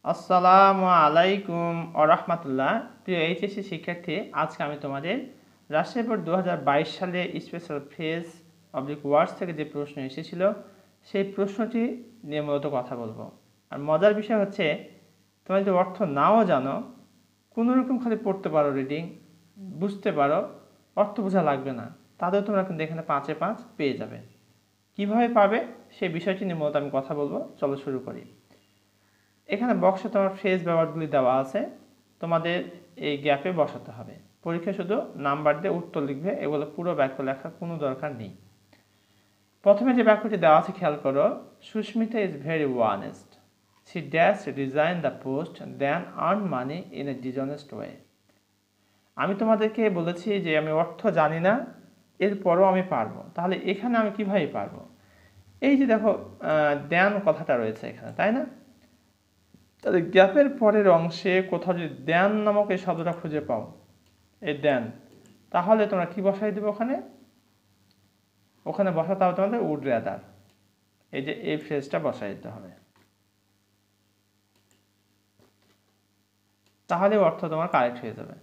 আসসালামু আলাইকুম ওরহমাতুল্লাহ। প্রিয় এইচএসসি শিক্ষার্থী, আজকে আমি তোমাদের রাজশাহী বোর্ড 2022 সালে স্পেশাল ফ্রেজ ওয়ার্ডস থেকে যে প্রশ্ন এসেছিল সেই প্রশ্নটি নিয়ে মূলত কথা বলবো। আর মজার বিষয় হচ্ছে, তোমরা যদি অর্থ নাও জানো, কোনোরকম খালি পড়তে পারো, রিডিং বুঝতে পারো, অর্থ বোঝা লাগবে না, তাতেও তোমরা কিন্তু এখানে 5-এ 5 পেয়ে যাবে। কিভাবে পাবে সেই বিষয়টি নিয়ে মূলত আমি কথা বলবো। চলো শুরু করি। এখানে বক্সে তোমার ফ্রেজ ব্যবহারগুলি দেওয়া আছে, তোমাদের এই গ্যাপে বসাতে হবে। পরীক্ষায় শুধু নাম্বার দিয়ে উত্তর লিখবে, এগুলো পুরো বাক্য লেখার কোনো দরকার নেই। প্রথমে যে বাক্যটি দেওয়া আছে খেয়াল করো, Susmita is very honest, she dash resign the post then earn money in a dishonest way. আমি তোমাদেরকে বলেছি যে আমি অর্থ জানি না, এরপরও আমি পারবো। তাহলে এখানে আমি কিভাবে পারবো? এই যে দেখো দেন কথাটা রয়েছে এখানে, তাই না? তাহলে গ্যাপের পরের অংশে কোথাও যদি দেন নামক এই শব্দটা খুঁজে পাও, এই দেন, তাহলে তোমরা কি বসাই দেবে ওখানে বসাতে হবে তোমাদের উড রেদার। এই যে এই ফ্রেজটা বসাই দিতে হবে, তাহলে অর্থ তোমার কারেক্ট হয়ে যাবে।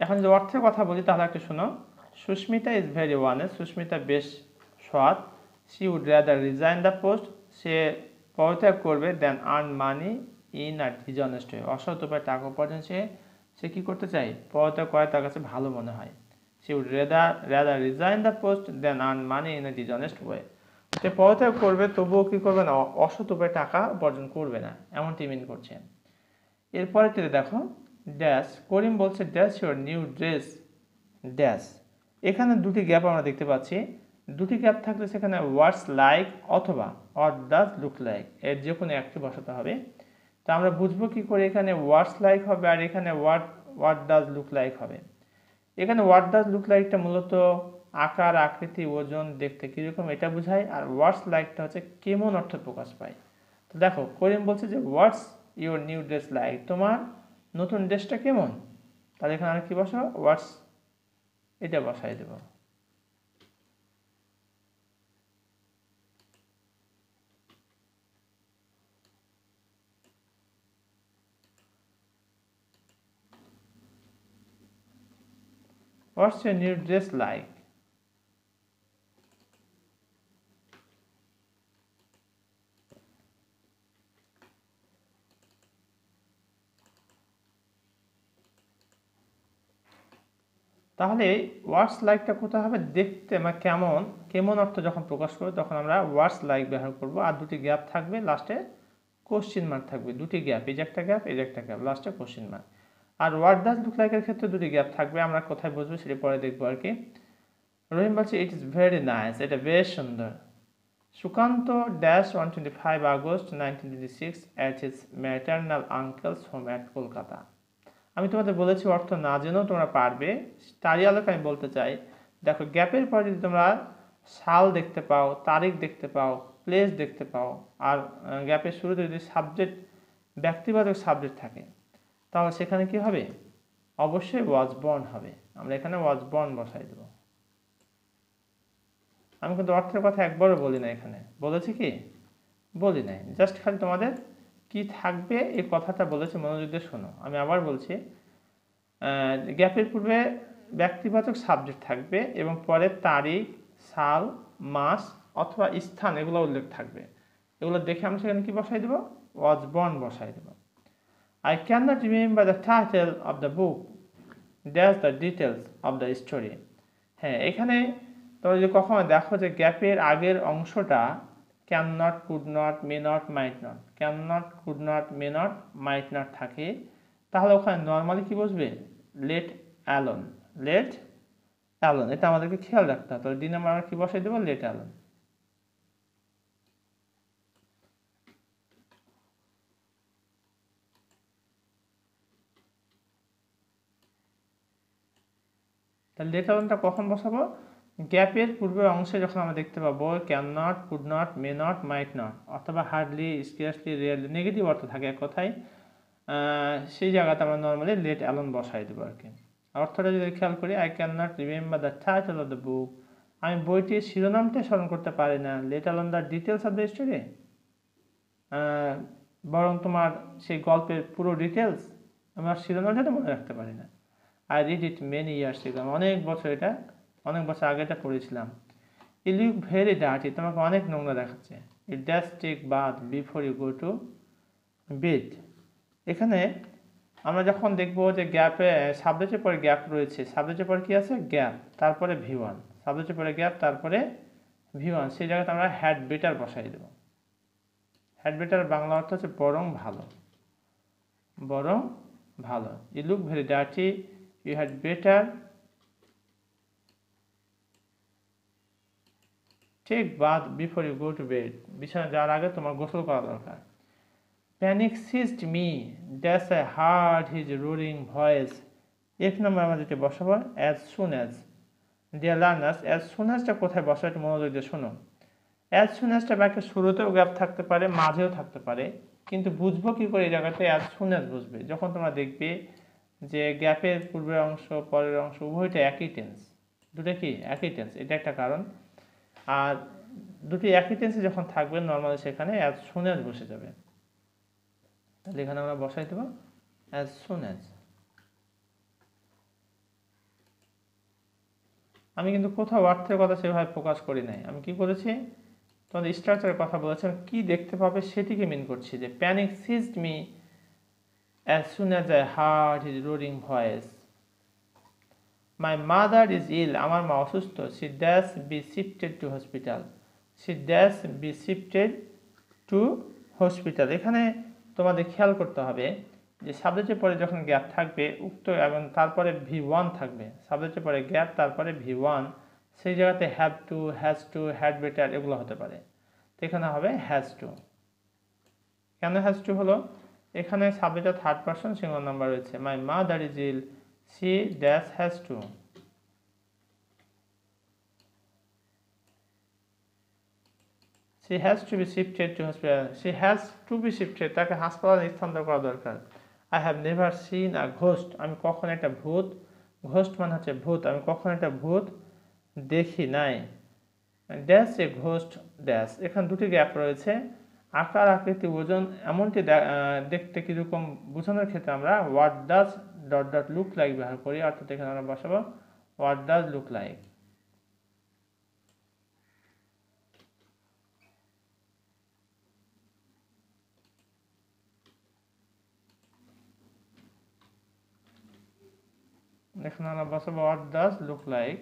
এখন যদি অর্থের কথা বলি তাহলে একটু শোনো। Susmita is very honest, Susmita বেশ সৎ। She would rather resign the post, সে পদত্যাগ করবে then earn money in a dishonest way, অসৎ উপায়ে টাকা উপার্জন সে কি করতে চায়, পদত্যাগ করে তার কাছে ভালো মনে হয়। She would rather resign the post then earn money in a dishonest way, সে পদত্যাগ করবে তবুও কি করবে না, অসৎ উপায়ে টাকা উপার্জন করবে না, এমনটি মিন করছে। এরপরে দেখো ড্যাশ, করিম বলছে dash your new dress dash. এখানে দুটি গ্যাপ আমরা দেখতে পাচ্ছি। দুটি গ্যাপ থাকলে সেখানে ওয়ার্ডস লাইক অথবা হোয়াট ডাজ লুক লাইক, এর যে কোনো একটি বসাতে হবে। তো আমরা বুঝবো কি করে এখানে ওয়ার্ডস লাইক হবে আর এখানে হোয়াট ডাজ লুক লাইক হবে। এখানে হোয়াট ডাজ লুক লাইকটা মূলত আকার, আকৃতি, ওজন, দেখতে কীরকম এটা বোঝায়, আর ওয়ার্ডস লাইকটা হচ্ছে কেমন অর্থ প্রকাশ পায়। তো দেখো করিম বলছে যে what's your new dress like, তোমার নতুন ড্রেসটা কেমন। তাহলে এখানে আমরা কি বসাবো, হোয়াটস, এটা বসাই দেব। What's your new dress like? তাহলে ওয়ার্ডস লাইকটা কোথায় হবে, দেখতে মানে কেমন অর্থ যখন প্রকাশ করবে তখন আমরা ওয়ার্ডস লাইক ব্যবহার করব। আর দুটি গ্যাপ থাকবে, লাস্টে কোশ্চিন মার্ক থাকবে, দুটি গ্যাপ, এই যে একটা গ্যাপ, এই যে একটা গ্যাপ, লাস্টে কোশ্চিন মার্ক। আর হোয়াট ডাজ লুক লাইকের ক্ষেত্রে দুটি গ্যাপ থাকবে, আমরা কোথায় বুঝবো সেটা পরে দেখবো আর কি। রহিম বলছে ইট ইজ ভেরি নাইস, এটা বেশ সুন্দর। Sukanta dash 125 August 1926 at his maternal uncle's home at Kolkata. আমি তোমাদের বলেছি অর্থ না জেনেও তোমরা পারবে, তারই আলোকে আমি বলতে চাই। দেখো গ্যাপের পরে যদি তোমরা সাল দেখতে পাও, তারিখ দেখতে পাও, প্লেস দেখতে পাও, আর গ্যাপের শুরুতে যদি সাবজেক্ট, ব্যক্তিবাচক সাবজেক্ট থাকে, তাহলে সেখানে কি হবে, অবশ্যই ওয়াজ বর্ন হবে। আমরা এখানে ওয়াজ বর্ন বসাই দেব। আমি কিন্তু অর্থের কথা একবারও বলি না, এখানে বলেছি কি, বলি নাই, জাস্ট খালি তোমাদের কি থাকবে এই কথাটা বলেছি, মনোযোগ দিয়ে শোনো। আমি আবার বলছি, গ্যাপের পূর্বে ব্যক্তিবাচক সাবজেক্ট থাকবে এবং পরে তারিখ, সাল, মাস অথবা স্থান এগুলো উল্লেখ থাকবে। এগুলো দেখে আমরা সেখানে কি বসাই দেবো, ওয়াজ বর্ন বসাই দেব। I can not remember the title of the book that's the details of the story. হ্যাঁ, এখানে তোমরা যদি কখনো দেখো যে গ্যাপের আগের অংশটা can not, could not, may not, might not, can not, could not, may not, might not থাকে, তাহলে ওখানে নর্মালি কি বসবে, লেট অ্যালোন, লেট অ্যালোন। এটা আমাদেরকে খেয়াল রাখতে হবে। তাহলে ডি নাম্বার আমরা কি বসাই দেবো, লেট অ্যালোন। তাহলে লেট অ্যালোনটা কখন বসাবো, গ্যাপের পূর্বের অংশে যখন আমরা দেখতে পাবো can not, could not, may not, might not অথবা হার্ডলি, স্কেয়ারসলি, রিয়েলি, নেগেটিভ অর্থ থাকে এক কথায়, সেই জায়গাতে আমরা নর্মালি লেট অ্যালোন বসাই দেবো আর কি। অর্থটা যদি খেয়াল করি, I can not remember the title of the বুক, আমি বইটির শিরোনামটা স্মরণ করতে পারি না, let alone the details of the story, বরং তোমার সেই গল্পের পুরো ডিটেলস আমার শিরোনামটা মনে রাখতে পারি না। I read it many years ago, অনেক বছর আগে এটা পড়েছিলাম। ইউ লুক ভেরি ডার্টি, তোমাকে অনেক নোংরা দেখাচ্ছে। It dash take bath before you go to bed. এখানে আমরা যখন দেখবো যে গ্যাপে সাবজেক্টের পরে গ্যাপ রয়েছে, সাবজেক্টের পরে কি আছে? গ্যাপ, তারপরে V1, সাবজেক্টের পরে গ্যাপ, তারপরে V1, সেই জায়গাতে আমরা হ্যাড বেটার বসাই দেবো। হ্যাড বেটার বাংলা অর্থ হচ্ছে বরং ভালো, বরং ভালো। You look very dirty, you had better take bath before you go to bed, বিছানা যাওয়ার আগে তোমার গোসল করা দরকার। Panic seized me, that's I heard his roaring voice. এক নম্বর আমরা যেটা বসাবো as soon as. Dear learners, as soon অ্যাজটা কোথায় বসা একটু মনোযোগ দিয়ে শোনো। অ্যাজ সুন অ্যাজটা বাক্যের শুরুতেও গ্যাপ থাকতে পারে, মাঝেও থাকতে পারে, কিন্তু বুঝবো কি করে এই জায়গাতে অ্যাজ সুন অ্যাজ বুঝবে? যখন তোমরা দেখবে যে গ্যাপের পূর্বের অংশ পরের অংশ উভয়টা একই টেন্স, দুটো কি একই টেন্স, এটা একটা কারণ। আর দুটি একই টেন্সে যখন থাকবে নর্মালি সেখানে অ্যাজ সুন অ্যাজ বসে যাবে। তাহলে এখানে আমরা বসাই দেবো অ্যাজ সুন অ্যাজ। আমি কিন্তু কোথাও অর্থের কথা সেভাবে ফোকাস করি নাই, আমি কি করেছি তোমাদের স্ট্রাকচারের কথা বলেছি, কি দেখতে পাবে সেটিকে মিন করছি। যে panic seized me as soon as I heard his roaring voice. My mother is ill, আমার মা অসুস্থ। She dash be shifted to hospital, she dash be shifted to hospital. এখানে তোমাদের খেয়াল করতে হবে যে সাবজেক্টের পরে যখন গ্যাপ থাকবে উক্ত এবং তারপরে V1 থাকবে, সাবজেক্টের পরে গ্যাপ তারপরে V1, সেই জায়গাতে have to, has to, had better এগুলো হতে পারে। তো এখানে হবে হ্যাজ টু। কেন হ্যাজ টু হলো? এখানে সাবজেক্টের থার্ড পারসন সিঙ্গুলার নাম্বার রয়েছে। My mother is ill, she dash has to. She has to be shifted to hospital. She has to be shifted, তাকে হাসপাতালে স্থানান্তর করা দরকার। I have never seen a ghost, আমি কখনো একটা ভূত, ঘোস্ট মানে হচ্ছে ভূত, আমি কখনো একটা ভূত দেখি নাই। ড্যাশ এ ঘোস্ট ড্যাশ, এখানে দুটি গ্যাপ রয়েছে। আকার আকৃতি ওজন এমনটি দেখতে কীরকম বোঝানোর ক্ষেত্রে আমরা what does dot dot look like ব্যবহার করি, অর্থাৎ এখানে আমরা বসাবো হোয়াট ডাজ লুক লাইক। এখানে আমরা বসাবো what does look like.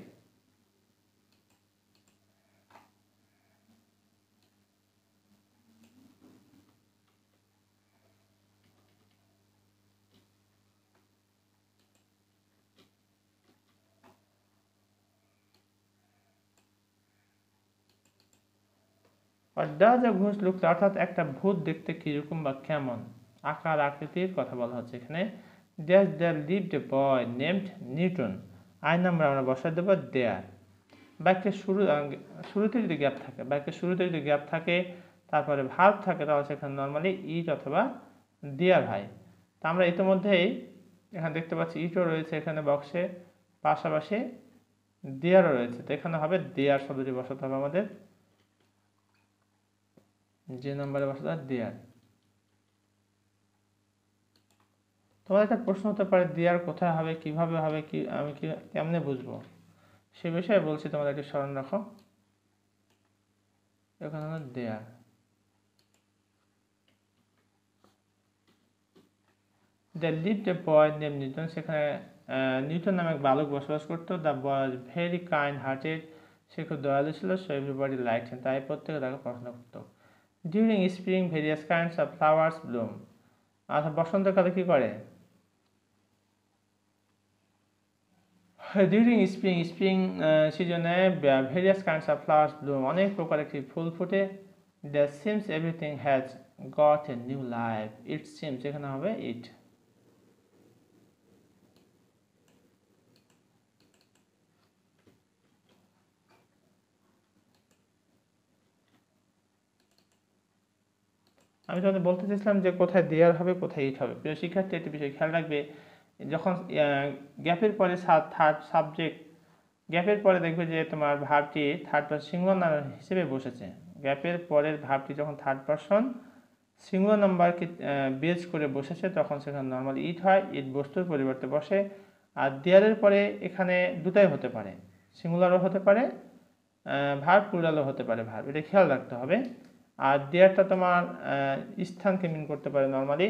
What does a ghost look, অর্থাৎ একটা ভূত দেখতে কিরকম বা কেমন, আকার আকৃতির কথা বলা হচ্ছে এখানে। Dash there lived a boy named Newton, I number আমরা বসাই দেবো দেয়ার। বাক্যের শুরুতে যদি গ্যাপ থাকে, বাক্যের শুরুতে যদি গ্যাপ থাকে তারপরে ভার্ব থাকে, তাহলে সেখানে নর্মালি ইট অথবা দেয়ার হয়। তা আমরা ইতিমধ্যেই এখানে দেখতে পাচ্ছি ইটও রয়েছে এখানে বক্সে, পাশাপাশি দেয়ারও রয়েছে। তো এখানে হবে দেয়ার শব্দটি বসাতে হবে আমাদের, যে নাম্বারে বসাতে হবে দেয়ার। তোমার একটা প্রশ্ন হতে পারে দেয়ার কোথায় হবে, কিভাবে হবে, কি আমি কেমনে বুঝবো, সে বিষয়ে বলছি, তোমাদের একটু স্মরণ রাখো। এখানে হলো there. The lived a boy name Newton, সেখানে নিউটন নামে এক বালক বসবাস করতো। The boy was very kind hearted, সে খুব দয়ালু ছিল। সো এভরিবডি লাইকড হিম, তাই প্রত্যেকে তাকে পছন্দ করতো। During spring various kinds of flowers Bloom, অর্থাৎ বসন্তকালে কি করে? ডিউরিং স্প্রিং সিজনে various kinds of flowers Bloom, অনেক প্রকার একটি ফুল ফুটে। The seems everything has got a new life, it seems এখানে হবে ইট। আমি তোমাদের বলতে চাইছিলাম যে কোথায় দেয়ার হবে কোথায় ইট হবে। প্রিয় শিক্ষার্থী একটি বিষয় খেয়াল রাখবে, যখন গ্যাপের পরে থার্ড সাবজেক্ট, গ্যাপের পরে দেখবে যে তোমার ভার্বটি থার্ড পারসন সিঙ্গুলার হিসেবে বসেছে। গ্যাপের পরের ভার্বটি যখন থার্ড পারসন সিঙ্গুলার নাম্বারকে বেজ করে বসেছে তখন সেখানে নর্মাল ইট হয়, ইট বস্তুর পরিবর্তে বসে। আর দেয়ারের পরে এখানে দুটাই হতে পারে, সিঙ্গুলারও হতে পারে, ভার্ব প্লুরালও হতে পারে ভার্ব, এটা খেয়াল রাখতে হবে। আর দেয়ারটা তোমার স্থানকে মিন করতে পারে নর্মালি,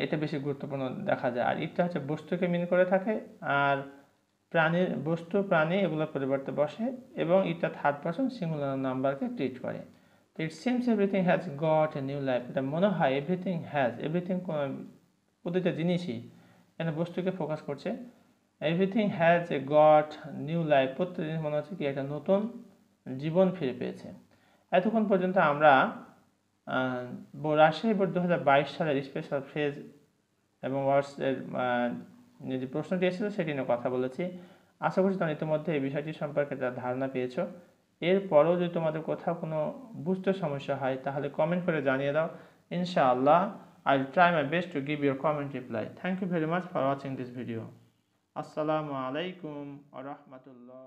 এটা বেশি গুরুত্বপূর্ণ দেখা যায়। আর ইটটা হচ্ছে বস্তুকে মিন করে থাকে, আর প্রাণীর বস্তু প্রাণী এগুলোর পরিবর্তে বসে, এবং এটা থার্ড পারসন সিঙ্গুলার নাম্বারকে ট্রিট করে। তো it seems everything has got a new life, এটা মনে হয় এভরিথিং হ্যাজ, এভরিথিং প্রতিটা জিনিসই এখানে বস্তুকে ফোকাস করছে। Everything has a goat new life, প্রত্যেক জিনিস মনে হচ্ছে কি একটা নতুন জীবন ফিরে পেয়েছে। এতক্ষণ পর্যন্ত আমরা রাজশাহী বোর্ড 2022 সালের স্পেশাল ফ্রেজ এবং ওয়ার্ডসের যে প্রশ্নটি এসেছিল সেটি নিয়ে কথা বলেছি। আশা করছি তোমরা ইতিমধ্যে এই বিষয়টি সম্পর্কে একটা ধারণা পেয়েছো। এরপরও যদি তোমাদের কোথাও কোনো বুঝতে সমস্যা হয় তাহলে কমেন্ট করে জানিয়ে দাও। ইনশাআল্লাহ I will try my best to give your comment reply. Thank you very much for watching this video. Assalamu alaikum wa rahmatullah.